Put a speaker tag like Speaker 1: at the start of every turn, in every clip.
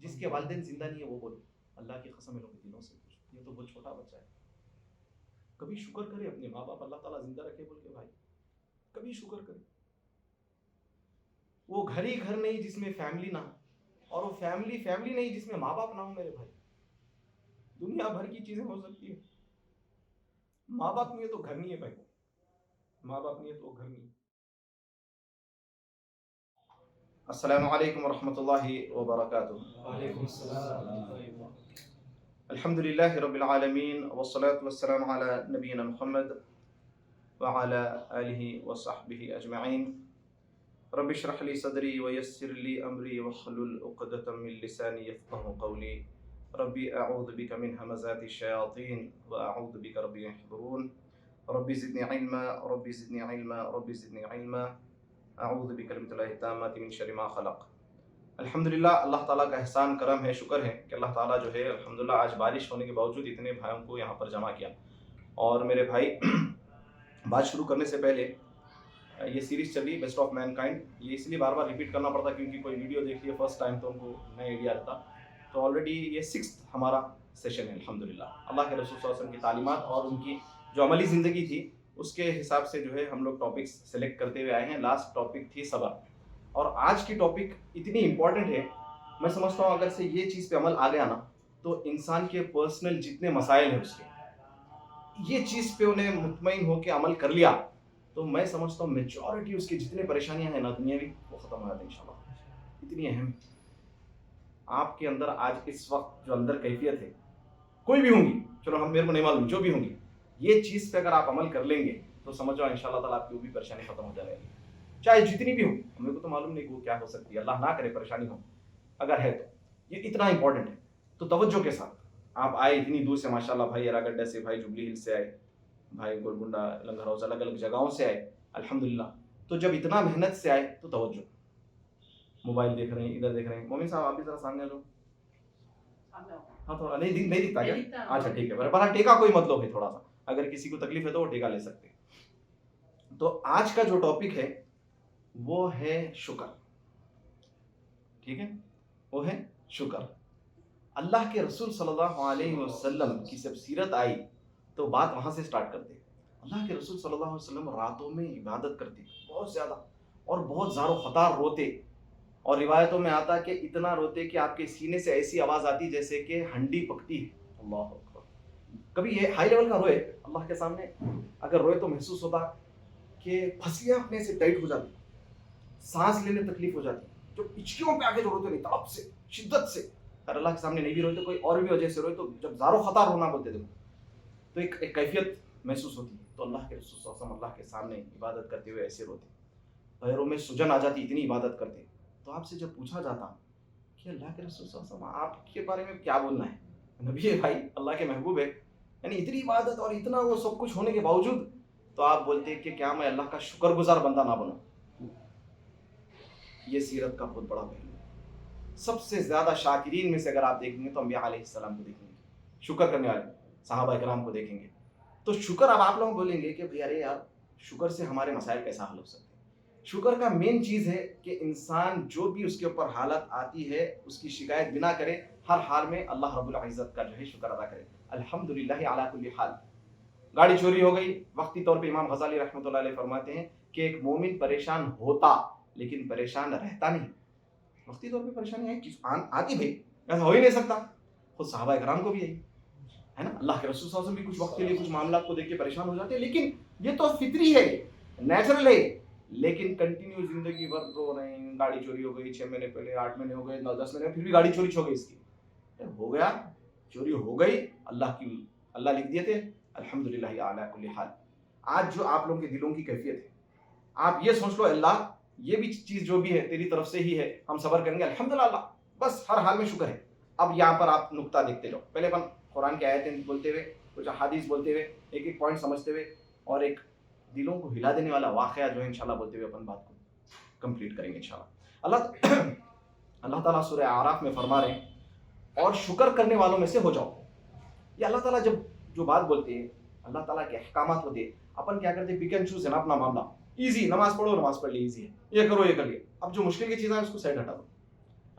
Speaker 1: جس کے والدین زندہ نہیں ہے وہ بولے اللہ کی قسم ان کے دلوں سے پوچھو، یہ تو بہت چھوٹا بچہ ہے. کبھی شکر کرے اپنے ماں باپ اللہ تعالیٰ زندہ رکھے بول کے بھائی، کبھی شکر کرے. وہ گھر ہی گھر نہیں جس میں فیملی نہ ہو، اور وہ فیملی نہیں جس میں ماں باپ نہ ہو. میرے بھائی دنیا بھر کی چیزیں ہو سکتی ہے، ماں باپ نہیں ہے تو گھر نہیں ہے بھائی، ماں باپ نہیں ہے تو گھر نہیں. السلام علیکم ورحمۃ اللہ وبرکاتہ.
Speaker 2: وعلیکم السلام.
Speaker 1: الحمد للہ رب العالمین والصلاة والسلام علی نبینا محمد وعلی آلہ وصحبہ اجمعین. رب اشرح لی صدری ویسر لی امری واحلل عقدۃ من لسانی یفقہوا قولی. ربی اعوذ بک من ہمزات الشیاطین واعوذ بک ربی یحضرون. ربی زدنی علما ربی زدنی علما ربی زدنی علما اعوذ بکلمۃ اللہ التامۃ من شر ما خلق. الحمدللہ اللہ تعالیٰ کا احسان کرم ہے، شکر ہے کہ اللہ تعالیٰ جو ہے الحمدللہ آج بارش ہونے کے باوجود اتنے بھائیوں کو یہاں پر جمع کیا. اور میرے بھائی بات شروع کرنے سے پہلے یہ سیریز چلی بیسٹ آف مین کائنڈ، یہ اس لیے بار بار ریپیٹ کرنا پڑتا کیونکہ کوئی ویڈیو دیکھ لیے فرسٹ ٹائم تو ان کو نیا آئیڈیا رہتا. تو آلریڈی یہ 6th ہمارا سیشن ہے الحمدللہ. اللہ کے رسول صلی اللہ علیہ وسلم کی تعلیمات اور ان کی جو عملی زندگی تھی اس کے حساب سے جو ہے ہم لوگ ٹاپکس سلیکٹ کرتے ہوئے آئے ہیں. لاسٹ ٹاپک تھی صبر، اور آج کی ٹاپک اتنی امپورٹنٹ ہے، میں سمجھتا ہوں اگر سے یہ چیز پہ عمل آ گیا نا تو انسان کے پرسنل جتنے مسائل ہیں اس کے، یہ چیز پہ انہیں مطمئن ہو کے عمل کر لیا تو میں سمجھتا ہوں میجورٹی اس کی جتنے پریشانیاں ہیں نا دنیاوی وہ ختم ہو جاتی ہیں انشاءاللہ. اتنی اہم آپ کے اندر آج اس وقت جو اندر کیفیت ہے، کوئی بھی ہوں گی، چلو ہم میرے کو نہیں معلوم جو بھی ہوں گی، یہ چیز پہ اگر آپ عمل کر لیں گے تو سمجھ جاؤ انشاءاللہ تعالیٰ آپ کی وہ بھی پریشانی ختم ہو جائے گی، چاہے جتنی بھی ہو. میرے کو تو معلوم نہیں کہ وہ کیا ہو سکتی ہے، اللہ نہ کرے پریشانی ہو، اگر ہے تو یہ اتنا امپورٹنٹ ہے. تو توجہ کے ساتھ آپ آئے اتنی دور سے، ماشاءاللہ بھائی ایراگڈا سے، بھائی جوبلی ہل سے آئے، بھائی گولکنڈا، لنگر ہاؤس، الگ الگ جگہوں سے آئے الحمدللہ. تو جب اتنا محنت سے آئے تو توجہ، موبائل دیکھ رہے ہیں، ادھر دیکھ رہے ہیں. مومن صاحب آپ بھی ذرا سامنے آ جاؤ. ہاں تھوڑا نہیں دکھتا کیا؟ اچھا ٹھیک ہے، برابر ٹیکا کوئی مطلب ہے، تھوڑا سا اگر کسی کو تکلیف ہے تو وہ ٹیکا لے سکتے ہیں. تو آج کا جو ٹاپک ہے وہ ہے شکر. ٹھیک ہے، وہ ہے شکر. اللہ کے رسول صلی اللہ علیہ وسلم کی جب سیرت آئی تو بات وہاں سے سٹارٹ کرتے. اللہ کے رسول صلی اللہ علیہ وسلم راتوں میں عبادت کرتے بہت زیادہ، اور بہت زار و خطار روتے، اور روایتوں میں آتا کہ اتنا روتے کہ آپ کے سینے سے ایسی آواز آتی جیسے کہ ہنڈی پکتی ہے. اللہ اکبر. کبھی یہ ہائی لیول کا روئے اللہ کے سامنے، اگر روئے تو محسوس ہوتا کہ پھسلیاں اپنے سے ٹائٹ ہو جاتی، سانس لینے تکلیف ہو جاتی، جو پچکیوں پہ آگے جو روتے نہیں تڑپ سے، شدت سے. اگر اللہ کے سامنے نہیں بھی روئے تو کوئی اور بھی وجہ سے روئے تو جب زار و خطار رونا بولتے تھے تو ایک کیفیت محسوس ہوتی ہے. تو اللہ کے رسول صلی اللہ علیہ وسلم اللہ کے سامنے عبادت کرتے ہوئے ایسے روتے، پیروں میں سجن آ جاتی، اتنی عبادت کرتے. تو آپ سے جب پوچھا جاتا کہ اللہ کے رسول صلی اللہ علیہ وسلم آپ کے بارے میں کیا بولنا ہے، نبی ہے بھائی، اللہ کے محبوب ہے، یعنی اتنی عبادت اور اتنا وہ سب کچھ ہونے کے باوجود، تو آپ بولتے کہ کیا میں اللہ کا شکر گزار بندہ نہ بنوں. یہ سیرت کا بہت بڑا پہلو ہے. سب سے زیادہ شاکرین میں سے اگر آپ دیکھیں گے تو انبیاء علیہ السلام کو دیکھیں گے، شکر کرنے والے صحابہ کرام کو دیکھیں گے. تو شکر اب آپ لوگ بولیں گے کہ بھئی ارے یار شکر سے ہمارے مسائل کیسا حل ہو سکتے ہیں. شکر کا مین چیز ہے کہ انسان جو بھی اس کے اوپر حالت آتی ہے اس کی شکایت بنا کرے، ہر حال میں اللہ رب العزت کا جو ہے شکر ادا کرے. الحمدللہ علی کل حال. گاڑی چوری ہو گئی، وقتی طور پہ امام غزالی رحمۃ اللہ علیہ فرماتے ہیں کہ ایک مومن پریشان ہوتا لیکن پریشان رہتا نہیں. وقتی طور پہ پریشانی آتی بھائی، ایسا ہو ہی نہیں سکتا. خود صحابہ کرام کو بھی یہی ہے نا، اللہ کے رسول صلی اللہ علیہ وسلم بھی کچھ وقت کے لیے کچھ معاملات کو دیکھ کے پریشان ہو جاتے ہیں، لیکن یہ تو فطری ہے، نیچرل ہے. لیکن کنٹینیو زندگی بھر رو رہے ہیں، گاڑی چوری ہو گئی 6 مہینے پہلے، 8 مہینے ہو گئے، 10 مہینے، پھر بھی گاڑی چوری ہو گئی. اس کی ہو گیا، چوری ہو گئی، اللہ لکھ دیے تھے. الحمدللہ علی کل حال. آج جو آپ لوگوں کے دلوں کی کیفیت ہے، آپ یہ سوچ لو اللہ یہ بھی چیز جو بھی ہے تیری طرف سے ہی ہے، ہم صبر کریں گے الحمدللہ، بس ہر حال میں شکر ہے. اب یہاں پر آپ نقطہ دیکھتے جاؤ، پہلے اپن قرآن کی آیتیں بولتے ہوئے، کچھ احادیث بولتے ہوئے، ایک ایک پوائنٹ سمجھتے ہوئے، اور ایک دلوں کو ہلا دینے والا واقعہ جو ہے انشاءاللہ بولتے ہوئے اپن بات کو کمپلیٹ کریں گے انشاءاللہ. اللہ تعالیٰ سورہ اعراف میں فرما رہے ہیں اور شکر کرنے والوں میں سے ہو جاؤ. یہ اللہ تعالیٰ جب جو بات بولتے ہیں، اللہ تعالیٰ کے احکامات ہوتے ہیں، اپن کیا کرتے ہیں، پک اینڈ چوز ہے نا اپنا معاملہ. ایزی، نماز پڑھو، نماز پڑھ لی، ایزی ہے، یہ کرو، یہ کر لیا. اب جو مشکل کی چیزیں ہیں اس کو سائڈ ہٹا دو.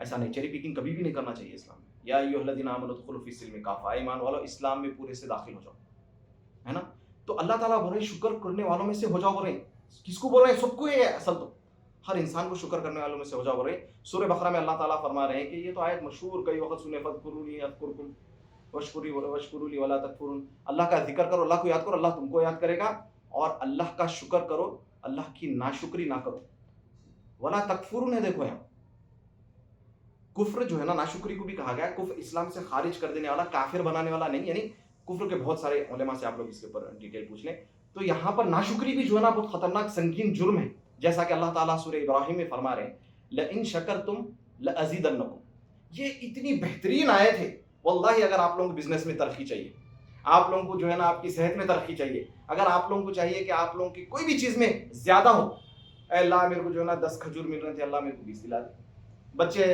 Speaker 1: ایسا نہیں, چیری پیکنگ کبھی بھی نہیں کرنا چاہیے اسلام میں. یا ایھا الذین آمنوا ادخلوا فی السلم کافہ, ایمان والو اسلام میں پورے سے داخل ہو جاؤ, ہے نا. تو اللہ تعالیٰ بول رہے ہیں شکر کرنے والوں میں سے ہو جاؤ, بول رہے ہیں کس کو بول رہے ہیں؟ سب کو. یہ اصل تو ہر انسان کو شکر کرنے والوں میں سے ہو جاؤ بول رہے ہیں. سورہ بقرہ میں اللہ تعالیٰ فرما رہے ہیں کہ یہ تو آیت مشہور کئی وقت سنے, فاذکرونی اذکرکم واشکروا لی ولا تکفرون. اللہ کا ذکر کرو, اللہ کو یاد کرو, اللہ تم کو یاد کرے گا, اور اللہ کا شکر کرو, اللہ کی ناشکری نہ کرو. ولا تکفرون ہے, دیکھو یہاں کفر جو ہے نا, ناشکری کو بھی کہا گیا ہے. کفر اسلام سے خارج کر دینے والا, کافر بنانے والا نہیں. یعنی کفر کے بہت سارے علماء سے آپ لوگ اس کے اوپر ڈیٹیل پوچھ لیں. تو یہاں پر ناشکری بھی جو ہے نا بہت خطرناک سنگین جرم ہے, جیسا کہ اللہ تعالیٰ سورہ ابراہیم میں فرما رہے ہیں لئن شکرتم لازیدنکم. یہ اتنی بہترین آیت ہے واللہ. اگر آپ لوگوں کو بزنس میں ترقی چاہیے, آپ لوگوں کو جو ہے نا آپ کی صحت میں ترقی چاہیے, اگر آپ لوگوں کو چاہیے کہ آپ لوگوں کی کوئی بھی چیز میں زیادہ ہو, اے اللہ میرے کو جو ہے نا 10 کھجور مل رہے تھے, اللہ میرے کو 20 دلا دے. بچے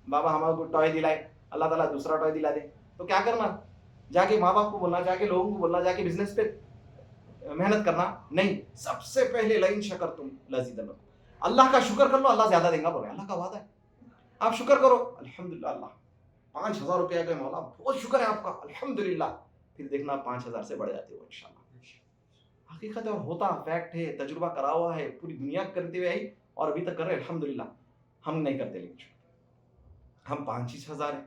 Speaker 1: بابا ہمارے کو ٹوائے دلائے, اللہ تعالیٰ دوسرا ٹوائے دلا دے. تو کیا کرنا؟ جا کے ماں باپ کو بولنا, جا کے لوگوں کو بولنا, جا کے بزنس پہ محنت کرنا نہیں. سب سے پہلے لئن شکرتم لازیدنکم, اللہ کا شکر کر لو, اللہ زیادہ دیں گا. بول رہے ہیں اللہ کا وعدہ ہے, آپ شکر کرو. الحمدللہ, اللہ 5000 روپیہ گئے مولا, بہت شکر ہے آپ کا, الحمدللہ. پھر دیکھنا 5000 سے بڑھ جاتے ہو انشاءاللہ. حقیقت ہے اور ہوتا فیکٹ ہے, تجربہ کرا ہوا ہے, پوری دنیا کرتے ہوئے آئی اور ابھی تک کر رہے ہیں الحمدللہ. ہم نہیں کرتے, لیکن ہم 5-6 ہزار ہے,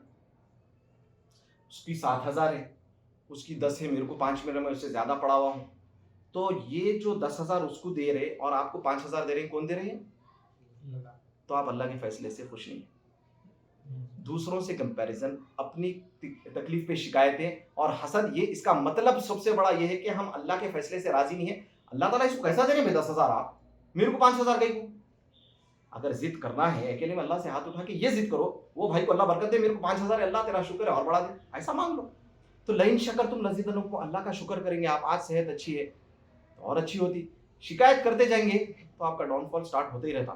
Speaker 1: اس کی 7 ہزار ہے, اس کی 10 ہے, میرے کو 5 مل رہے, میں اس سے زیادہ پڑا ہوا ہوں. تو یہ جو 10 ہزار اس کو دے رہے اور آپ کو 5 ہزار دے رہے ہیں, کون دے رہے ہیں؟ تو آپ اللہ کے فیصلے سے خوش نہیں ہیں. دوسروں سے کمپیریزن, اپنی تکلیف پہ شکایتیں اور حسد, یہ اس کا مطلب سب سے بڑا یہ ہے کہ ہم اللہ کے فیصلے سے راضی نہیں ہیں. اللہ تعالیٰ اس کو کیسا دے رہے ہیں 10 ہزار, آپ میرے کو 5 ہزار گئی کو. اگر ضد کرنا ہے اکیلے میں اللہ سے ہاتھ اٹھا کے یہ ضد کرو, وہ بھائی کو اللہ برکت دے, میرے کو 5 ہزار ہے, اللہ تیرا شکر ہے اور بڑھا دے, ایسا مانگ لو. تو لئن شکرتم لازیدنکم, اللہ کا شکر کریں گے آپ. آج صحت اچھی ہے تو اور اچھی ہوتی, شکایت کرتے جائیں گے تو آپ کا ڈاؤن فال سٹارٹ ہوتے ہی رہتا.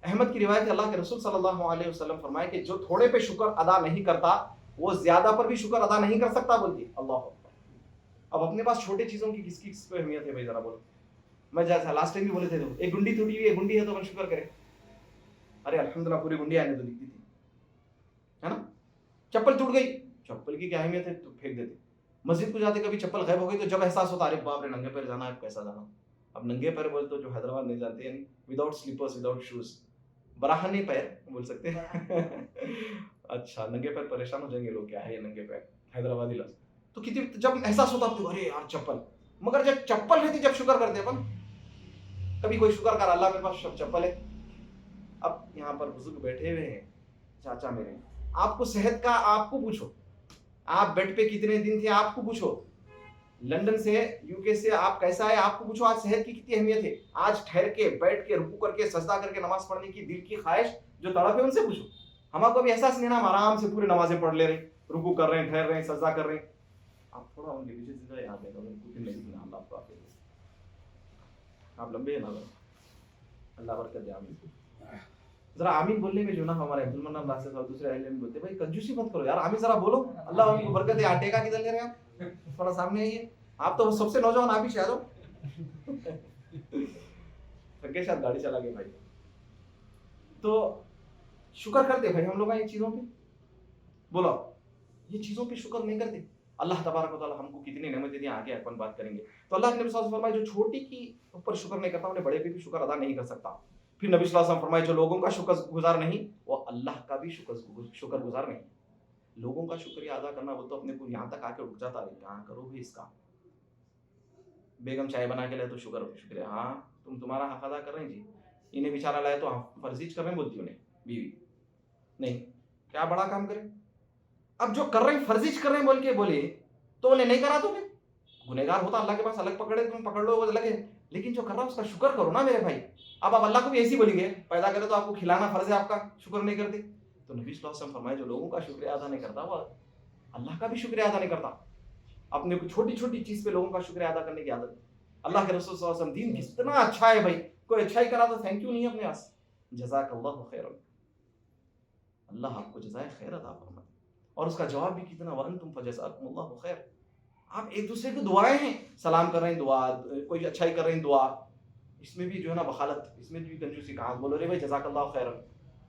Speaker 1: احمد کی روایت ہے, اللہ کے رسول صلی اللہ علیہ وسلم فرمائے کہ جو تھوڑے پہ شکر ادا نہیں کرتا وہ زیادہ پر بھی شکر ادا نہیں کر سکتا. بولتی اللہ اکبر. اب اپنے پاس چھوٹے چیزوں کی کس کی پہ اہمیت ہے بھائی, ذرا بولو. میں جیسا لاسٹ ٹائم بھی بولے تھے, ایک گنڈی ٹوٹی ہوئی ہے, گنڈی ہے تو اپن شکر کرے, ارے الحمدللہ پوری گنڈی آنے تو دکھتی تھی, ہے نا. چپل ٹوٹ گئی, چپل کی کیا اہمیت ہے, تو پھینک دیتے. مسجد کو جاتے کبھی چپل غائب ہو گئی تو جب احساس ہوتا ارے باپ رے ننگے پیر جانا ہے, کیسا جانا. اب ننگے پیر بولے تو جو حیدرآباد نہیں جانتے, یعنی وداؤٹ سلیپرز وداؤٹ شوز, براہنی پیر بول سکتے ہیں. اچھا ننگے پیر پریشان ہو جائیں گے لوگ, کیا ہے یہ ننگے پیر, حیدرآبادی لفظ. تو کتنی جب احساس ہوتا تو ارے یار چپل, مگر جب چپل رہتی جب شکر کرتے اپن. کبھی کوئی شکر کر, اللہ میرے پاس چپل ہے. اب یہاں پر بزرگ بیٹھے ہوئے ہیں, چاچا میرے, آپ کو صحت کا آپ کو پوچھو, آپ بیڈ پہ کتنے دن تھے آپ کو پوچھو, لندن سے یو کے سے آپ کیسا ہے آپ کو پوچھو, آج صحت کی کتنی اہمیت ہے. آج ٹھہر کے بیٹھ کے رکوع کر کے سجدہ کر کے نماز پڑھنے کی دل کی خواہش جو تڑپ ہے ان سے پوچھو. ہمارا کو بھی احساس نہیں نا, ہم آرام سے پوری نمازیں پڑھ لے رہے ہیں, رکوع کر رہے ہیں, ٹھہر رہے ہیں, سجدہ کر رہے ہیں. آپ تھوڑا ان کے پیچھے یاد ہے اللہ آپ کو آپ لمبے ہیں نا, اللہ برکت دے. آمین. ذرا آمین بولنے میں جو نا ہمارے عبد المنان راستے صاحب دوسرے اہل میں بولتے بھائی کنجوسی مت کرو یار, آمین ذرا بولو, اللہ ان کو برکت دے. آٹے کا کدھر لے رہے ہیں آپ, تھوڑا سامنے آئیے, آپ تو سب سے نوجوان آپ ہی شاید ہو. تھکے شاید گاڑی چلا کے بھائی. تو شکر کرتے بھائی ہم لوگ یہ چیزوں پہ, بولو یہ چیزوں پہ شکر نہیں کرتے. اللہ تبارک و تعالیٰ ہم کو کتنی نعمتیں دی, آگے اپن بات کریں گے. تو اللہ کے نبی صلی اللہ علیہ وسلم فرمائے جو چھوٹی کی اوپر شکر نہیں کرتا انہیں بڑے پہ بھی شکر ادا نہیں کر سکتا. پھر نبی صلی اللہ علیہ وسلم فرمائے جو لوگوں کا شکر گزار نہیں وہ اللہ کا بھی شکر گزار نہیں. لوگوں کا شکریہ ادا کرنا وہ تو اپنے کو یہاں تک آ کے رک جاتا ہے, کہاں کرو بھی اس کا. بیگم چائے بنا کے لائے تو شکریہ, ہاں تمہارا حق ادا کر رہے ہیں جی. انہیں بیچارہ لائے تو فرضی کر رہے ہیں, بولتی انہیں بیوی نہیں, کیا بڑا کام کرے. اب جو کر رہے ہیں فرضی کر رہے ہیں بول کے بولے تو انہیں نہیں کرا تو گنہگار ہوتا, اللہ کے پاس الگ پکڑے, تم پکڑ لو وہ الگ ہے, لیکن جو کر رہا ہے اس کا شکر کرو نا میرے بھائی. اب آپ اللہ کو بھی ایسی بولیں گے, پیدا کرے تو آپ کو کھلانا فرض ہے, آپ کا شکر نہیں کرتے. تو نبی صلی اللہ علیہ وسلم فرمائے جو لوگوں کا شکریہ ادا نہیں کرتا وہ اللہ کا بھی شکریہ ادا نہیں کرتا. اپنے کو چھوٹی چھوٹی چیز پہ لوگوں کا شکریہ ادا کرنے کی عادت. اللہ کے رسول صلی اللہ علیہ وسلم دین کتنا اچھا ہے بھائی, کوئی اچھائی کرا تو تھینک یو نہیں اپنے پاس, جزاک اللہ خیر, اللہ آپ کو جزائے خیر عطا فرمائے. اور اس کا جواب بھی کتنا, وانتم فجزاکم اللہ خیر. آپ ایک دوسرے کو دعائیں ہیں, سلام کر رہے ہیں دعا, کوئی اچھائی کر رہے ہیں دعا, اس میں بھی جو ہے نا بخالت, اس میں بھی کنجوسی. کہاں بولو رے بھائی جزاک اللہ خیر,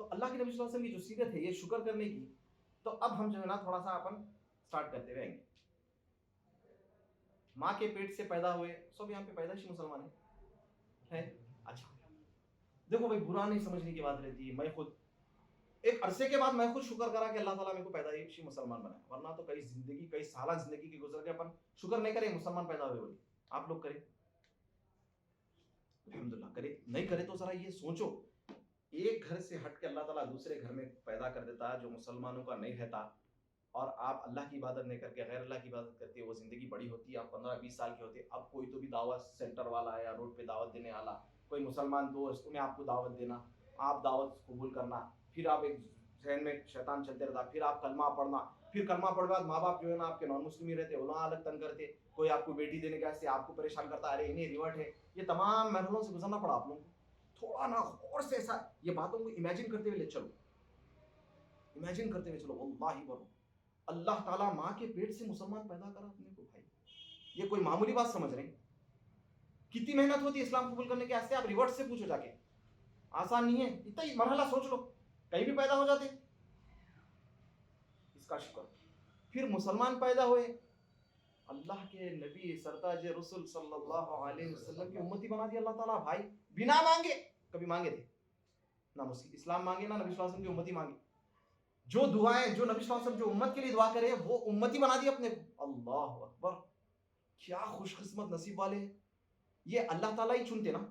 Speaker 1: تو اللہ کے نبی صلی اللہ علیہ وسلم کی جو سیرت ہے یہ شکر کرنے کی، تو اب ہم جو ہے نا تھوڑا سا اپن سٹارٹ کرتے ہوئے آئیں گے. ماں کے پیٹ سے پیدا ہوئے سب یہاں پہ پیدائشی مسلمان ہیں. اچھا دیکھو بھائی، برا نہیں سمجھنے کی بات رہتی ہے. میں خود ایک عرصے کے بعد میں خود شکر کرا کہ اللہ تعالیٰ میرے کو پیدائشی مسلمان بنایا، ورنہ تو کئی سالہ زندگی کی گزر کے اپن شکر نہیں کرے مسلمان پیدا ہوئے بولے. آپ لوگ کریں الحمدللہ، کرے نہیں کرے تو ذرا یہ سوچو، ایک گھر سے ہٹ کے اللہ تعالیٰ دوسرے گھر میں پیدا کر دیتا جو مسلمانوں کا نہیں رہتا، اور آپ اللہ کی عبادت نہیں کر کے غیر اللہ کی عبادت کرتے، وہ زندگی بڑی ہوتی ہے. آپ 15-20 سال کے ہوتے، اب کوئی تو بھی دعوت سینٹر والا یا روڈ پہ دعوت دینے والا کوئی مسلمان دوست، انہیں آپ کو دعوت دینا، آپ دعوت قبول کرنا، پھر آپ ایک ذہن میں شیطان چلتے رہتا، پھر آپ کلمہ پڑھنا، پھر کلمہ پڑھ بعد ماں باپ جو ہے نا آپ کے نان مسلم ہی رہتے، علماء الگ تنگ کرتے، کوئی آپ کو بیٹی دینے کا ایسے آپ کو پریشان کرتا، ارے انہیں ریورٹ ہے. یہ تمام مرحلوں سے گزرنا پڑا آپ لوگوں کو. تھوڑا نا غور سے ایسا یہ باتوں کو امیجن کرتے ہوئے چلو، امیجن کرتے ہوئے چلو. واللہ برو اللہ تعالیٰ ماں کے پیٹ سے مسلمان پیدا کرا اپنے کو. بھائی یہ کوئی معمولی بات سمجھ رہے ہیں؟ کتنی محنت ہوتی ہے اسلام قبول کرنے کے واسطے. آپ ریورٹ سے پوچھو جا کے، آسان نہیں ہے. اتنا ہی مرحلہ سوچ لو، کہیں بھی پیدا ہو جاتے. اس کا شکر. پھر مسلمان پیدا ہوئے، اللہ کے نبی سرتاج رسول صلی اللہ علیہ وسلم کی امتی بنا دی اللہ تعالیٰ. بھائی بنا مانگے، کبھی مانگے تھے نہ اسلام مانگے نہ نبی صلی اللہ علیہ وسلم کی امتی مانگی. جو دعائیں جو نبی صلی اللہ علیہ وسلم جو امت کے لیے دعا کرے وہ امتی بنا دی اپنے کو. اللہ اکبر، کیا خوش قسمت نصیب والے ہیں. یہ اللہ تعالیٰ ہی چنتے نا.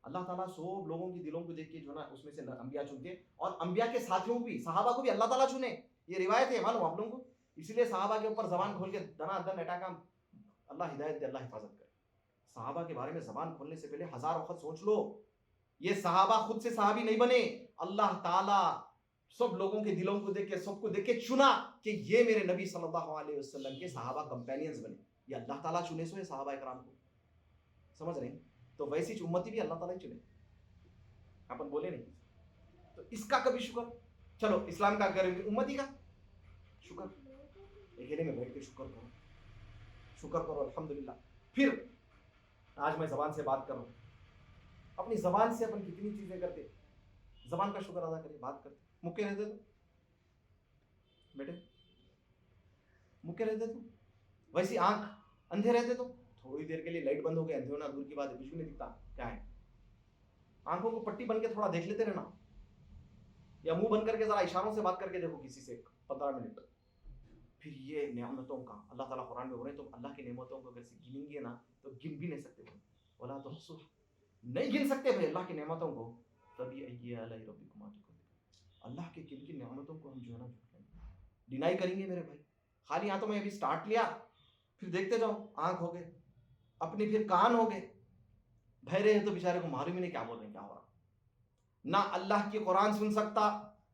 Speaker 1: اللہ تعالیٰ سب لوگوں کی دلوں کو دیکھ کے جو نا اس میں سے انبیاء چنتے، اور انبیاء کے ساتھیوں کو بھی، صحابہ کو بھی اللہ تعالیٰ چنے. یہ روایت ہے معلوم آپ لوگوں کو. اسی لیے صحابہ کے اوپر زبان کھول کے دنا دن اٹیک، اللہ ہدایت دے، اللہ حفاظت کرے. صحابہ کے بارے میں زبان کھولنے سے پہلے 1000 وقت سوچ لو. یہ صحابہ خود سے صحابی نہیں بنے، اللہ تعالیٰ سب لوگوں کے دلوں کو دیکھ کے، سب کو دیکھ کے چنا کہ یہ میرے نبی صلی اللہ علیہ وسلم کے صحابہ کمپینینز بنے. یہ اللہ تعالیٰ چنے سو یہ صحابہ اکرام کو. سمجھ رہے ہیں؟ تو ویسی امتی بھی اللہ تعالیٰ ہی چنے، اپن بولے نہیں. تو اس کا کبھی شکر. چلو اسلام کا کریں گے، امتی کا شکر. اکیلے میں بیٹھ کے شکر کرو، شکر کرو الحمدللہ. پھر آج میں زبان سے بات کر رہا ہوں. اپنی زبان سے اپن کتنی چیزیں کرتے، زبان کا شکر ادا کرے، بات کرتے. مکے رہتے تو بیٹے، مکے رہتے تو ویسی آنکھ، اندھے رہتے تو تھوڑی دیر کے لیے لائٹ بند ہو گئے، اندھے ہونا دور کی بات ہے، کچھ بھی نہیں دکھتا. کیا ہے؟ آنکھوں کو پٹی بن کے تھوڑا دیکھ لیتے رہنا، یا منہ بند کر کے ذرا اشاروں سے بات کر کے دیکھو کسی سے 15 منٹ. پھر یہ نعمتوں کا اللہ تعالیٰ قرآن میں بول رہے ہیں، تم اللہ کی نعمتوں کو اگر سے گنیں گے نا تو گن بھی نہیں سکتے. ولا تحصوها، نہیں گن سکتے بھائی اللہ کی نعمتوں کو. تبھی آلاء ربکما تکذبان، اللہ کے کن کی نعمتوں کو ہم جو ہے نا ڈینائی کریں گے میرے بھائی. خالی ہاتھوں میں ابھی سٹارٹ لیا، پھر دیکھتے جاؤ. آنکھ ہو گئے اپنے، پھر کان ہو گئے. بہرے ہیں تو بیچارے کو معلوم ہی نہیں کیا بول رہے ہیں، کیا ہو رہا. نہ اللہ کی قرآن سن سکتا،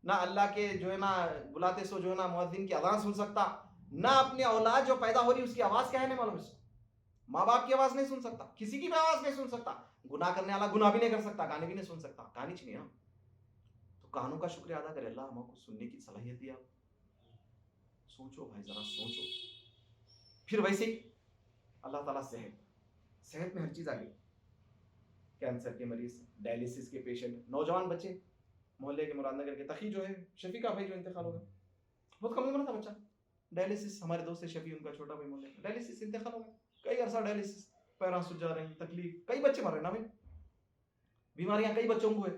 Speaker 1: نہ اللہ کے جو ہے نا بلاتے سو جو ہے نا مؤذن کی اذان سن سکتا، نہ اپنی اولاد جو پیدا ہو رہی اس کی آواز کیا ہے نہیں معلوم. اس کو ماں باپ کی آواز نہیں سن سکتا، کسی کی بھی آواز نہیں سن سکتا. گناہ کرنے والا گناہ بھی نہیں کر سکتا، گانے بھی نہیں سن سکتا. کہانی چنی نا. تو کانوں کا شکریہ ادا کرے، اللہ ہم کو سننے کی صلاحیت دیا. سوچو بھائی، ذرا سوچو. پھر ویسے ہی اللہ تعالیٰ صحت میں ہر چیز آ گئی. کینسر کے مریض، ڈائلیسس کے پیشنٹ، نوجوان بچے. محلے کے مراد نگر کے تقی جو ہے شفیقہ بھائی جو انتقال ہو گیا، بہت کم عمر تھا بچہ. ڈائلیسس، ہمارے دوست ہے شفیع، ان کا چھوٹا بھائی محلے، ڈائلیسس انتقال ہو گیا. کئی عرصہ ڈائلیسس، پیراں سج جا رہے ہیں، تکلیف، کئی بچے مر رہے ہیں نا بھائی. بیماریاں کئی بچوں کو ہے.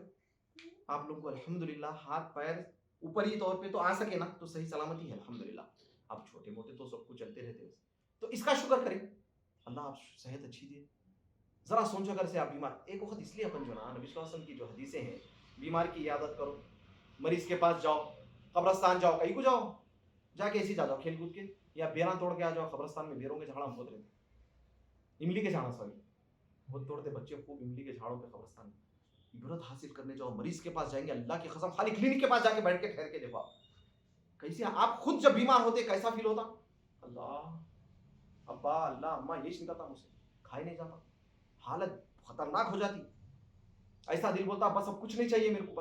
Speaker 1: آپ لوگوں کو الحمدللہ ہاتھ پیر اوپری طور پہ تو آ سکے نا تو صحیح سلامتی ہے الحمدللہ. اب چھوٹے موٹے تو سب کچھ چلتے رہتے ہیں، تو اس کا شکر کریں. اللہ آپ صحت اچھی دے. ذرا سوچو اگر سے آپ بیمار، ایک وقت اس لیے اپن جو نا نبی صلی اللہ علیہ وسلم کی جو حدیثیں ہیں، بیمار کی عیادت کرو، مریض کے پاس جاؤ، قبرستان جاؤ، کہیں کو جاؤ، جا کے ایسی جا جاؤ کھیل کود کے، یا بیراں توڑ کے آ جاؤ. قبرستان میں بیروں کے جھاڑا بہت رہتے، املی کے جھاڑا سوری بہت توڑتے بچے خوب املی کے جھاڑوں پہ قبرستان میں. عبرت حاصل کرنے جاؤ، مریض کے پاس جائیں گے اللہ کی قسم، خالی کلینک کے پاس جا کے بیٹھ کے ٹھہر کے دیکھو کیسے آپ خود جب بیمار ہوتے کیسا فیل ہوتا. اللہ ابا، اللہ اماں یہ چنتا تھا مجھ سے، کھائے نہیں جاتا، حالت خطرناک ہو جاتی. ایسا دل بولتا بس اب کچھ نہیں چاہیے میرے کو،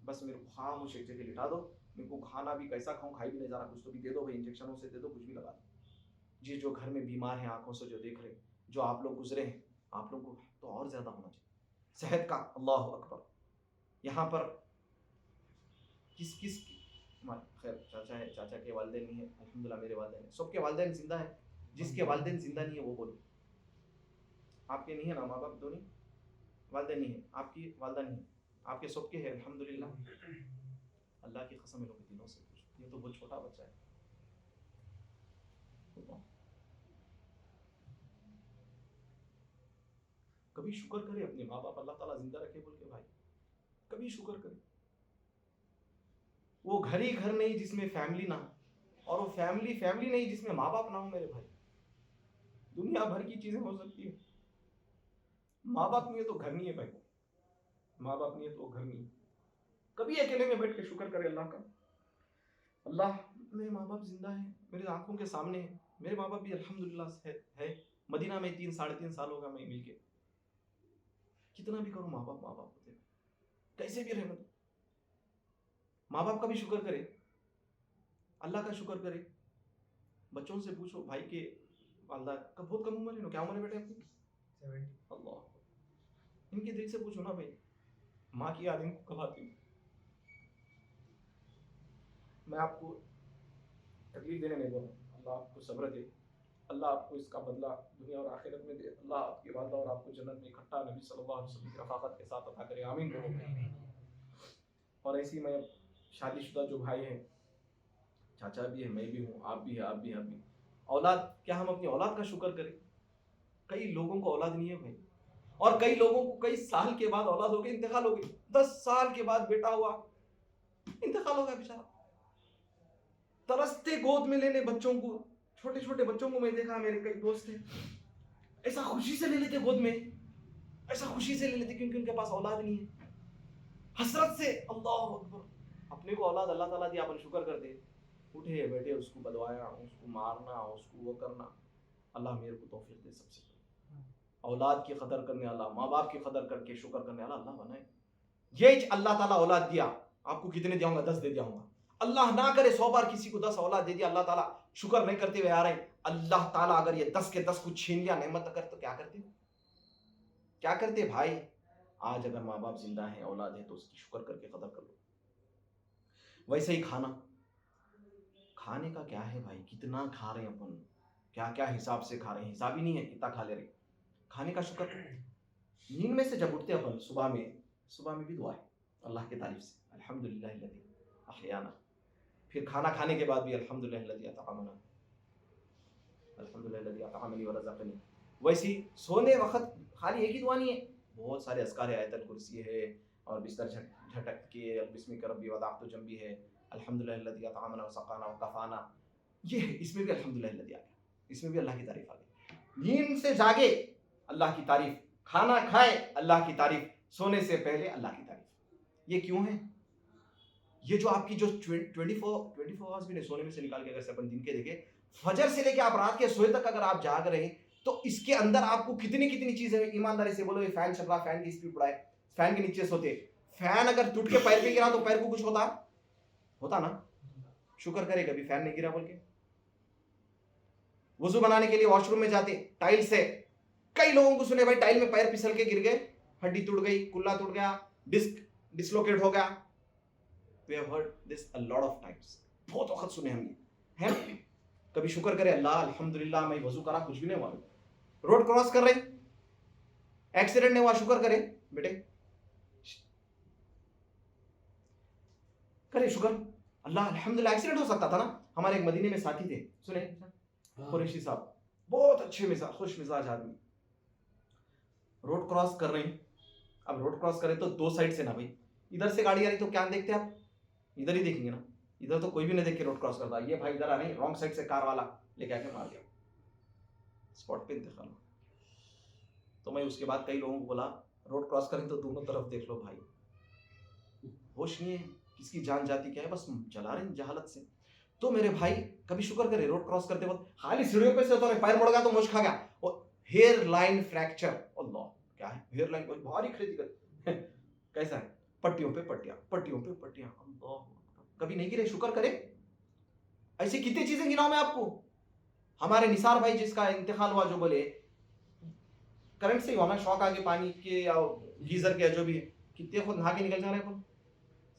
Speaker 1: بس میرے کو خاموش ایک جگہ لٹا دو. میرے کو کھانا بھی کیسا کھاؤں، کھائی بھی نہیں جا رہا، کچھ تو بھی دے دو بھائی، انجیکشنوں سے دے دو، کچھ بھی لگا دو. جی جو گھر میں بیمار ہیں آنکھوں سے جو دیکھ رہے ہیں، جو آپ لوگ گزرے ہیں، آپ لوگوں کو تو اور زیادہ ہونا چاہیے صحت کا. اللہ اکبر. یہاں پر کس کس خیر چاچا ہے، چاچا کے والدین نہیں ہیں، الحمدللہ میرے والدین ہیں، سب کے والدین زندہ ہیں. جس کے والدین زندہ نہیں ہے وہ بولے. آپ کے نہیں ہے نا ماں باپ؟ دو نہیں والدین نہیں ہیں، آپ کی والدہ نہیں ہے، آپ کے سب کے ہیں الحمدللہ. اللہ کی قسم لوگ دنوں سے پوچھو، یہ تو بہت چھوٹا بچہ ہے. کبھی شکر کرے اپنے ماں باپ اللہ تعالیٰ زندہ رکھے بول کے بھائی، کبھی شکر کرے. وہ گھر ہی گھر نہیں جس میں فیملی نہ ہو، اور وہ فیملی نہیں جس میں ماں باپ نہ ہو میرے بھائی. دنیا بھر کی چیزیں ہو سکتی ہے، ماں باپ نہیں ہے تو گھر نہیں ہے بھائی. ماں باپ نہیں ہے تو گھر نہیں ہے. کبھی اکیلے میں بیٹھ کے شکر کرے اللہ کا. اللہ میرے ماں باپ زندہ ہیں، میرے آنکھوں کے سامنے ہیں. میرے ماں باپ بھی الحمدللہ ہے. مدینہ میں 3-3.5 سال ہوگا میں مل کے. کتنا بھی کروں ماں باپ ہوتے ہیں، کیسے بھی رحمت. ماں باپ کا بھی شکر کرے، اللہ کا شکر کرے. بچوں سے پوچھو بھائی کے والدہ کا بہت کم عمر ہے نا، کیا عمر ہے بیٹے آپ کی؟
Speaker 2: 70.
Speaker 1: اللہ، ان کے دل سے پوچھو نا بھائی، ماں کی یاد ان کو کب آتی؟ میں آپ کو تکلیف دینے نہیں بول رہا، اللہ آپ کو صبر دے، اللہ آپ کو اس کا بدلہ دنیا اور آخرت میں دے. اللہ آپ کی والدہ اور آپ کو جنت میں اکٹھا نبی صلی اللہ علیہ وسلم کی رفاقت کے ساتھ عطا کرے، آمین بولو. اور ایسی میں شادی شدہ جو بھائی ہیں، چاچا بھی ہے، میں بھی ہوں، آپ بھی ہے، آپ بھی ہیں، آپ بھی. اولاد، کیا ہم اپنی اولاد کا شکر کریں؟ کئی لوگوں کو اولاد نہیں ہے بھائی، اور کئی لوگوں کو کئی سال کے بعد اولاد ہو گئی، انتقال ہو گئی. 10 سال کے بعد بیٹا ہوا، انتقال ہو گیا بیچارہ. ترستے گود میں لینے بچوں کو، چھوٹے چھوٹے بچوں کو میں دیکھا، میرے کئی دوست ہیں ایسا خوشی سے لے لیتے گود میں، ایسا خوشی سے لے لیتے کیونکہ ان کے پاس اولاد نہیں ہے. حسرت سے اللہ اکبر. اپنے کو اولاد اللہ تعالیٰ دیا، اپن شکر کرتے، اٹھے بیٹھے اس کو بدوایا، اس کو مارنا، اس کو وہ کرنا. اللہ میرے کو توفیق دے سب سے اولاد کی قدر کرنے والا، ماں باپ کی قدر کر کے شکر کرنے والا اللہ بنائے. یہ اللہ تعالیٰ اولاد دیا، آپ کو کتنے دیا ہوں گا؟ 10 دے دیا ہوں گا. اللہ نہ کرے 100 بار کسی کو 10 اولاد دے دیا، اللہ تعالیٰ شکر نہیں کرتے ہوئے آ رہے ہیں. اللہ تعالیٰ اگر یہ 10 کے 10 کو چھین لیا نعمت کر تو کیا کرتے؟ کیا کرتے بھائی؟ آج اگر ماں باپ زندہ ہیں، اولاد ہے تو اس کی شکر کر کے قدر کر لو. ویسے ہی کھانے کا کیا ہے بھائی؟ کتنا کھا رہے ہیں اپن، کیا کیا حساب سے کھا رہے ہیں، حساب ہی نہیں ہے کتنا کھا لے رہے. کھانے کا شکر. نیند میں سے جب اٹھتے اپن صبح میں بھی دعا ہے اللہ کی تعریف سے، الحمدللہ الذی احیانا. پھر کھانا کھانے کے بعد بھی الحمدللہ الذی اطعمنا، الحمدللہ الذی اطعمنی ورزقنی. ویسی سونے وقت خالی ایک ہی دعا نہیں ہے، بہت سارے اذکار ہے، آیت الکرسی ہے، اور بستر جھٹک کے بسمک ربی وضعت جنبی ہے، الحمدللہ الذی اطعمنا وسقانا وکفانا. یہ ہے، اس میں بھی الحمدللہ الذی آ گیا، اس میں بھی اللہ کی تعریف آ گئی. نیند سے جاگے اللہ کی تعریف، کھانا کھائے اللہ کی تعریف، سونے سے پہلے اللہ کی تعریف. یہ کیوں ہے؟ یہ جو آپ کی جو 24 آورز بھی نہیں، سونے میں سے نکال کے اگر اپن دن کے دیکھیں، فجر سے لے کے آپ رات کے سوئے تک اگر آپ جاگ رہے ہیں تو اس کے اندر آپ کو کتنی چیزیں، ایمانداری سے بولو. یہ فین چل رہا، فین کی اسپیڈ بڑھائے، فین کے نیچے سوتے، فین اگر ٹوٹ کے پیر پہ گرا تو پیر کو کچھ ہوتا نا؟ شکر کرے کبھی فین نہیں گرا بول کے. وضو بنانے کے لیے واش روم میں جاتے، ٹائل سے، کئی لوگوں کو سنے بھائی ٹائل میں پیر پھسل کے گر گئے، ہڈی ٹوٹ گئی، کلا ٹوٹ گیا، ڈسک ڈسلوکیٹ ہو گیا. We have heard this a lot of times. بہت وقت سنے ہم یہ ہیں. کبھی شکر کرے اللہ الحمدللہ میں وضو کرا، کچھ بھی نہیں ہوا. روڈ کراس کر رہے، ایکسیڈنٹ نہیں ہوا، شکر کرے بیٹے، کرے شکر اللہ الحمدللہ. ایکسیڈنٹ ہو سکتا تھا نا. ہمارے ایک مدینے میں ساتھی تھے، سنے قریشی صاحب، بہت اچھے مزاج، خوش مزاج آدمی. روڈ کراس کر رہے ہیں، اب روڈ کراس کرے تو دو سائڈ سے نا بھائی، ادھر سے گاڑی آ رہی تو کیا دیکھتے آپ؟ ادھر ہی دیکھیں گے نا. ادھر تو کوئی بھی نہیں دیکھ کے روڈ کراس کرتا. یہ بھائی ادھر آ رہے ہیں، رانگ سائڈ سے کار والا لے کے آ کے مار دیا، اسپاٹ پہ انتقال. تو میں اس کے بعد کئی لوگوں کو بولا روڈ کراس کریں تو دونوں طرف دیکھ لو بھائی، ہوش نہیں ہے، کس کی جان جاتی کیا ہے، بس چلا رہے ہیں جہالت سے. تو میرے بھائی کبھی شکر کرے روڈ کراس کرتے وقت خالی سیڑھیوں پہ سے ہوتا ہے، پیر مڑ گیا تو موچ کھا گیا، اور ہیئر لائن فریکچر. اللہ کیا ہے ہیئر لائن؟ کوئی بھاری کھڑی کر کیسا ہے؟ پٹیوں پہ پٹیاں، پٹیوں پہ پٹیاں. اللہ کبھی نہیں گرے، شکر کرے. ایسی کتنی چیزیں گناؤں میں آپ کو. ہمارے نثار بھائی جس کا انتقال ہوا، جو بولے کرنٹ سے ہی ہوا نا، شوق آگے پانی کے یا گیزر کے جو بھی ہے، کتنے خود نہا کے نکل جا رہے ہیں.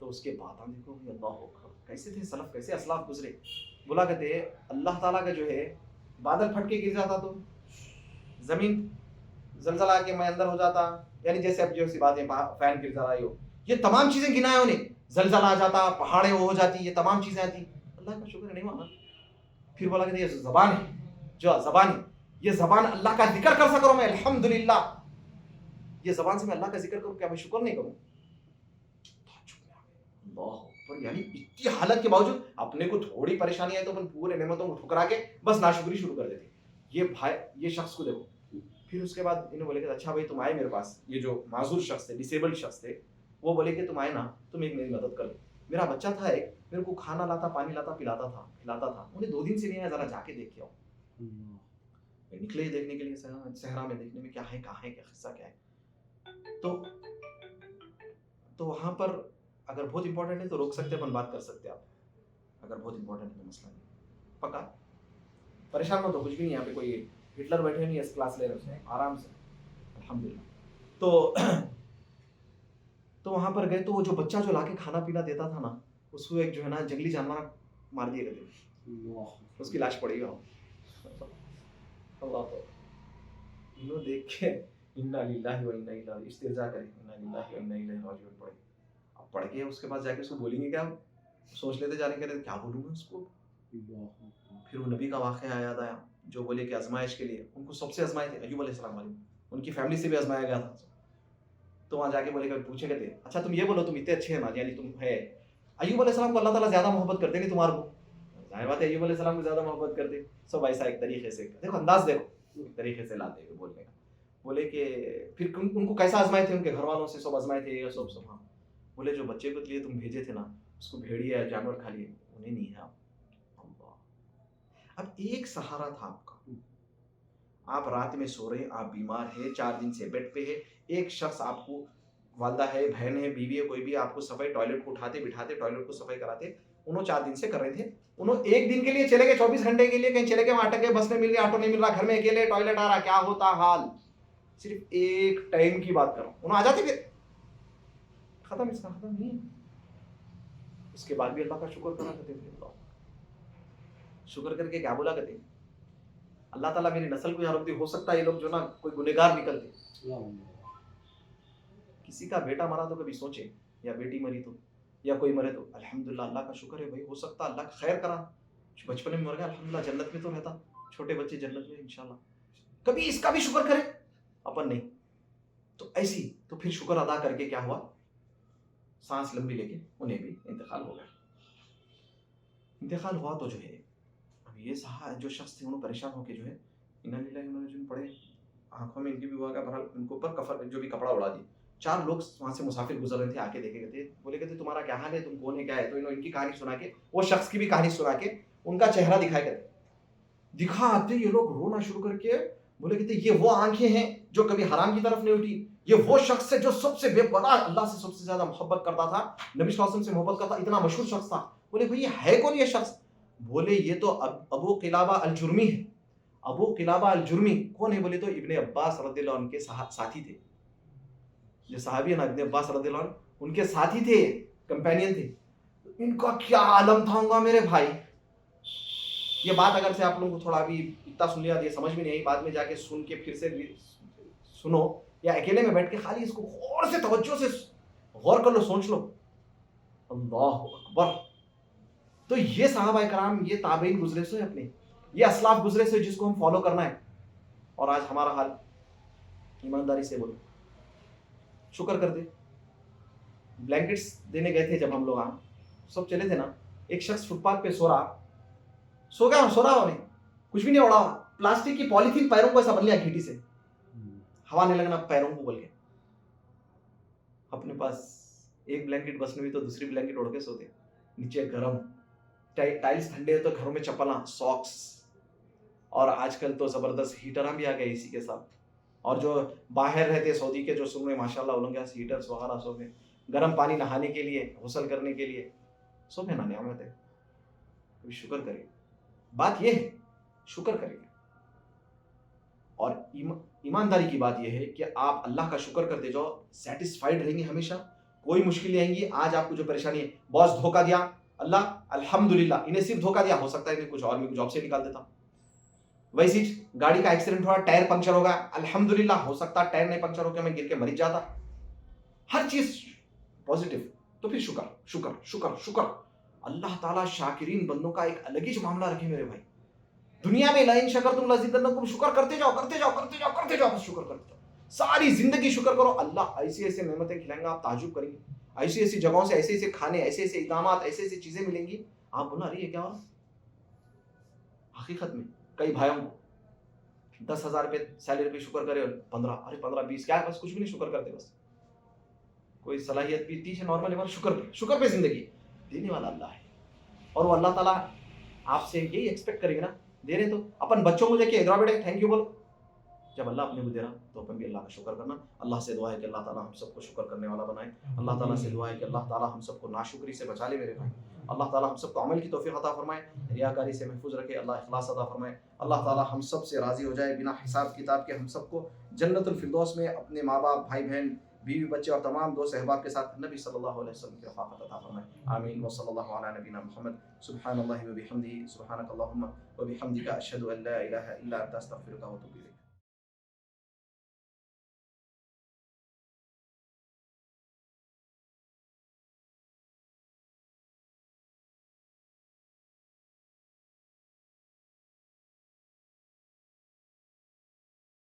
Speaker 1: تو اس کے بعد ہم دیکھو اللہ اکبر کیسے تھے سلف، کیسے اسلاف گزرے. بولا کرتے اللہ تعالیٰ کا جو ہے بادل پھٹ کے گر جاتا تو زمین زلزلہ آ کے میں اندر ہو جاتا، یعنی جیسے اب جو سی باتیں فین گر جا رہی ہو، یہ تمام چیزیں گنایا انہیں، زلزلہ آ جاتا، پہاڑیں ہو جاتی، یہ تمام چیزیں آتی، اللہ کا شکر نہیں مانا. پھر بولا کہ یہ زبان ہے، جو زبان ہے، یہ زبان اللہ کا ذکر کر سکوں میں الحمدللہ، یہ زبان سے میں اللہ کا ذکر کروں، کیا میں شکر نہیں کروں؟ اللہ اکبر. یعنی اتنی حالت کے باوجود اپنے کو تھوڑی پریشانی آئی تو اپن پورے نعمتوں کو ٹھکرا کے بس ناشکری شروع کر دیتے. یہ بھائی یہ شخص کو دیکھو. پھر اس کے بعد انہوں بولے کہ اچھا بھائی تم آئے میرے پاس، یہ جو معذور شخص تھے، ڈسیبلڈ شخص تھے، وہ بولے کہ تم آئے نا، تم ایک میری مدد کر دو. میرا بچہ تھا ایک، میرے کو کھانا لاتا، پانی لاتا، پلاتا تھا، کھلاتا تھا، انہیں 2 دن سے نہیں آیا، ذرا جا کے دیکھ کے آؤ. نکلے دیکھنے کے لیے صحرا میں، دیکھنے میں کیا ہے، کہاں ہے، کیا قصہ کیا ہے. تو وہاں پر اگر بہت امپورٹنٹ ہے تو روک سکتے، اپن بات کر سکتے. آپ اگر بہت امپورٹنٹ ہے مسئلہ نہیں، پکا پریشان ہو تو کچھ بھی نہیں. یہاں پہ کوئی ہٹلر بیٹھے نہیں، اس کلاس لے رہے اس میں آرام سے الحمدللہ. تو وہاں پر گئے تو وہ جو بچہ جو لا کے کھانا پینا دیتا تھا نا، اس کو ایک جو ہے نا جنگلی جانور مار دیے گئے، اس کی لاش پڑی گا. اللہ انہوں دیکھ کے انا للہ و انا الیہ استرجاع کرے، انا للہ و انا الیہ راجعون پڑھے. اب پڑھ کے اس کے بعد جا کے اس کو بولیں گے کیا، سوچ لیتے جانے کے کیا بولوں گا اس کو. پھر وہ نبی کا واقعہ یاد آیا جو بولے کہ آزمائش کے لیے ان کو سب سے آزمائے تھے ایوب علیہ السلام والے، ان کی فیملی سے بھی آزمایا گیا تھا. تو وہاں جا کے بولے کہ پوچھے گئے تھے اچھا تم یہ بولو تم اتنے اچھے ہیں نا، یعنی تم ہے. ایوب علیہ السلام کو اللہ تعالیٰ زیادہ محبت کرتے نہیں تمہارے کو، ظاہر بات ہے ایوب علیہ السلام کو زیادہ محبت کرتے. سب ایسا ایک طریقے سے دیکھو، انداز دیکھو، ایک طریقے سے لاتے ہوئے بولنے کا. بولے کہ پھر ان کو کیسا آزمائے تھے، ان کے گھر والوں سے سب آزمائے تھے یہ سب. ہاں بولے جو بچے کو لیے تم بھیجے تھے نا، اس کو بھیڑیا یا جانور کھا لیے، انہیں نہیں ہے. اب ایک سہارا تھا آپ کا، آپ رات میں سو رہے، آپ بیمار ہیں، 4 دن سے بیڈ پہ ہے، ایک شخص آپ کو، والدہ ہے، بہن ہے، بیوی ہے، کوئی بھی آپ کو صفائی، ٹوائلٹ کو اٹھاتے بٹھاتے ٹوائلٹ کو صفائی کراتے، انہوں 4 دن سے کر رہے تھے. انہوں ایک دن کے لیے چلے گئے، 24 گھنٹے کے لیے کہیں چلے گئے، وہاں اٹک گئے، بس میں مل رہی، آٹو نہیں مل رہا، گھر میں اکیلے، ٹوائلٹ آ رہا، کیا ہوتا حال. صرف ایک ٹائم کی بات کرو، انہوں آ جاتے پھر ختم، اس کا ختم نہیں ہے. اس کے بعد بھی اللہ کا شکر کرنا کرتے تھے. شکر کر کے کیا بولا کرتے، اللہ تعالیٰ میری نسل کو یہاں روک دی. ہو سکتا ہے یہ لوگ جو نا کوئی گنہگار نکلتے، کسی کا بیٹا مرا تو کبھی سوچے، یا بیٹی مری تو، یا کوئی مرے تو الحمدللہ اللہ کا شکر ہے بھائی، ہو سکتا اللہ کا خیر کرا، بچپن میں مر گیا الحمدللہ جنت میں تو رہتا، چھوٹے بچے جنت میں انشاءاللہ. کبھی اس کا بھی شکر کرے اپن نہیں. تو ایسی تو پھر شکر ادا کر کے کیا ہوا، سانس لمبی لے کے انہیں بھی انتقال ہو گیا. انتقال ہوا تو جو ہے اب یہ جو شخص تھے انہوں پریشان ہو کے جو ہے انا للہ و انا الیہ راجعون پڑے، آنکھوں میں ان کی بھی ہوا گیا، بہرحال ان کے اوپر کفن جو بھی کپڑا اڑا دی. 4 لوگ وہاں سے مسافر گزر رہے تھے، آ کے دیکھے گئے تھے، بولے کہ تمہارا کیا حال ہے، تم کون ہے، کیا ہے. تو انہوں ان کی کہانی سنا کے، وہ شخص کی بھی کہانی سنا کے، ان کا چہرہ دکھائے گئے، دکھاتے یہ لوگ رونا شروع کر کے بولے کہتے یہ وہ آنکھیں ہیں جو کبھی حرام کی طرف نہیں اٹھی، یہ وہ شخص ہے جو سب سے بے پناہ اللہ سے سب سے زیادہ محبت کرتا تھا، نبی صلی اللہ علیہ وسلم سے محبت کرتا، اتنا مشہور شخص تھا. بولے بھئی یہ ہے کون یہ شخص، بولے یہ تو ابو قلابہ الجرمی ہے. ابو قلابہ الجرمی کون ہے، بولے تو ابن عباس رضی اللہ عنہ کے ساتھی تھے. جو صحابی ہے نا ابن عباس رضی اللہ عنہ، ان کے ساتھی تھے، کمپینین تھے. ان کا کیا عالم تھا ہوگا میرے بھائی. یہ بات اگر سے آپ لوگوں کو تھوڑا بھی اتنا سن لیا یہ سمجھ میں نہیں آئی، بعد میں جا کے سن کے پھر سے سنو، یا اکیلے میں بیٹھ کے خالی اس کو غور سے توجہ سے غور کر لو، سوچ لو. اللہ اکبر. تو یہ صحابہ کرام، یہ تابعین گزرے سے اپنے، یہ اسلاف گزرے سے جس کو ہم فالو کرنا ہے. اور آج ہمارا حال، ایمانداری سے بولو، شکر کر دے. بلینکٹس دینے گئے تھے جب ہم لوگ سب چلے تھے نا، ایک شخص فٹ پاتھ پہ سو رہا انہیں کچھ بھی نہیں اڑا، پلاسٹک کی پالیتھین پیروں کو ایسا بن لیا گھیٹی سے، ہوا نہیں لگنا پیروں کو بول کے. اپنے پاس ایک بلینکٹ بس میں بھی تو دوسری بلینکٹ اوڑھ کے سوتے، نیچے گرم، ٹائلز ٹھنڈے ہیں تو گھروں میں چپلاں، ساکس، اور آج کل تو زبردست ہیٹراں بھی آ گئے اسی کے ساتھ. اور جو باہر رہتے سعودی کے جو سن رہے ماشاءاللہ ان کے پاس ہیٹرز وغیرہ سب ہیں، گرم پانی نہانے کے لیے، غسل کرنے کے لیے سب ہے نا، نعمت ہے. کبھی شکر کرے، بات یہ ہے شکر کرے. اور ایمانداری کی بات یہ ہے کہ آپ اللہ کا شکر کرتے جاؤ، سیٹسفائیڈ رہیں گے ہمیشہ، وہی مشکلیں آئیں گی. آج آپ کو جو پریشانی ہے, باس دھوکہ دیا, اللہ الحمدللہ انہیں صرف دھوکہ دیا, ہو سکتا ہے انہیں کچھ اور بھی جاب سے نکال دیتا. ویسی گاڑی کا ایکسیڈنٹ ہوا, ٹائر پنکچر ہوگا, الحمدللہ ہو سکتا ہے ٹائر نہیں پنکچر ہو کے میں گر کے مر جاتا. ہر چیز پازیٹیو. تو پھر شکر شکر شکر شکر. اللہ تعالیٰ شاکرین بندوں کا ایک الگ ہی معاملہ رکھے میرے بھائی. دنیا میں لئن شکرتم لازیدنکم, شکر کرتے جاؤ کرتے جاؤ کرتے جاؤ کرتے جاؤ, بس شکر کرتے جاؤ, ساری زندگی شکر کرو. اللہ ایسی ایسی نعمتیں کھلائیں گا, آپ تعجب کریں گے. ایسی ایسی جگہوں سے ایسے ایسے کھانے, ایسے ایسے اقدامات, ایسے ایسی چیزیں ملیں گی, آپ بولا رہی ہے کیا ہو رہا. حقیقت میں کئی بھائیوں کو 10,000 روپے سیلری پہ شکر کرے, 15 20 کیا ہے, بس کچھ بھی نہیں شکر کرتے. بس کوئی صلاحیت بھی تھی نارمل ہے, شکر پہ زندگی دینے والا اللہ ہے. اور وہ اللہ تعالیٰ آپ سے یہی ایکسپیکٹ کرے گا نا, دے رہے تو اپن بچوں کو دیکھے ادھر بیٹے تھینک یو بولو. جب اللہ اپنے کو دے رہا تو اپن بھی اللہ کا شکر کرنا. اللہ سے دعا ہے کہ اللہ تعالیٰ ہم سب کو شکر کرنے والا بنائے. اللہ تعالیٰ سے دعا ہے کہ اللہ تعالیٰ ہم سب کو ناشکری سے بچا لے میرے بھائی. اللہ تعالیٰ ہم سب کو عمل کی توفیق عطا فرمائے, ریاکاری سے محفوظ رکھے, اللہ اخلاص عطا فرمائے. اللہ تعالیٰ ہم سب سے راضی ہو جائے بنا حساب کتاب کے, ہم سب کو جنت الفردوس میں اپنے ماں باپ, بھائی بہن, بیوی بچے اور تمام دوست احباب کے ساتھ نبی صلی اللہ علیہ وسلم کی رفاقت عطا فرمائے. آمین. وصلی اللہ علی نبینا محمد. سبحان اللہ و بحمدہ, سبحانک اللہم و بحمدک, اشہد ان لا الہ الا انت, استغفرک و اتوب الیک.